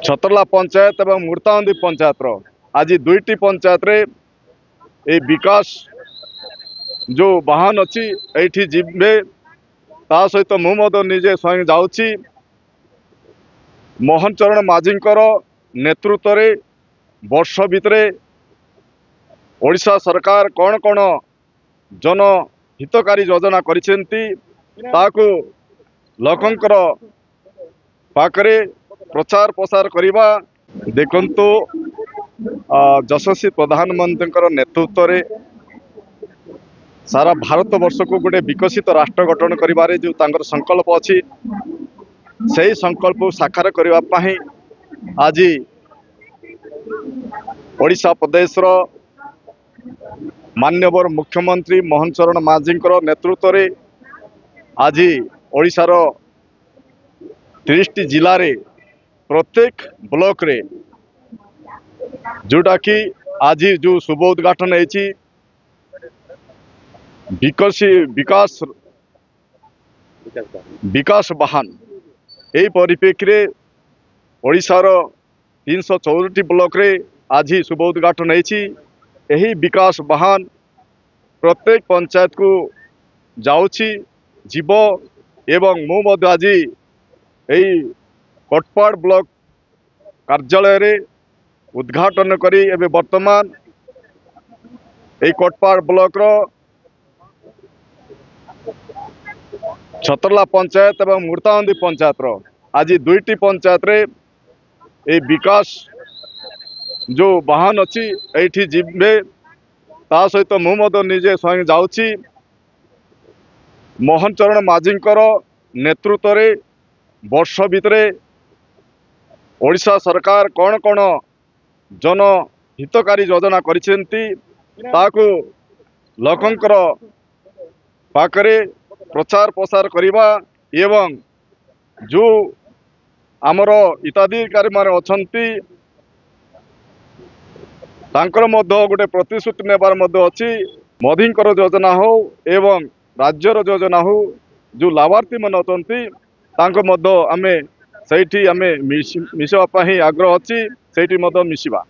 छतरला पंचायत एवं मूर्तावंदी पंचायत आज दुईटी पंचायत रे ए विकास जो वाहन अच्छी ये जीवे ता सहित मुझे निजे स्वयं जाऊँगी मोहन चरण माझींकर नेतृत्व रे वर्ष भितर ओडिशा सरकार कौन कौन जन हितकारी योजना करिसेंती ताकू लोकंकर पाखरे प्रचार प्रसार करिबा। देखंतु यशस्वी प्रधानमंत्री नेतृत्व रे सारा भारत वर्ष को गोटे विकसित राष्ट्र गठन करिबारे जो तांकर संकल्प अछि सही संकल्प साकार करबा पई आज ओडिशा प्रदेश रो माननीय मुख्यमंत्री मोहन चरण माझींकर नेतृत्व रे आज ओडिशा रो 30 जिला रे प्रत्येक ब्लॉक रे जोटा कि आज जो शुभ उद्घाटन है विकास वाहन यही परिप्रेक्षी ओडिशा रो 364 ब्लॉक रे आज शुभ उद्घाटन है विकास वाहन प्रत्येक पंचायत को जाऊँगी जीव एवं मु आज यही कोटपाड़ ब्लॉक कार्यालय रे उद्घाटन करी एबे वर्तमान यही कोटपाड़ ब्लॉक रो छतरला पंचायत एवं मूर्तावंदी पंचायत आज दुईटी पंचायत रे ए विकास जो वाहन अच्छी ये जीवे ता सहित मुझे निजे स्वयं जाऊँगी मोहन चरण माझींकर नेतृत्व रे वर्ष भितर ओडिशा सरकार कौन कौन जन हितकारी योजना करिसेंती ताकू लोकंकर पाखरे प्रचार प्रसार करिबा एवं जो आमर हिताधिकारी माने अछंती तांकर मध्य गोटे प्रतिश्रुति नेबार मध्य अछि मोदींकर योजना हो एवं राज्यर योजना हो जो लाभार्थी मन अछंती तांको मध्य आमे सहीठी आमे मिसवा पई आग्रह अछि सहीठी मध्य मिसिबा।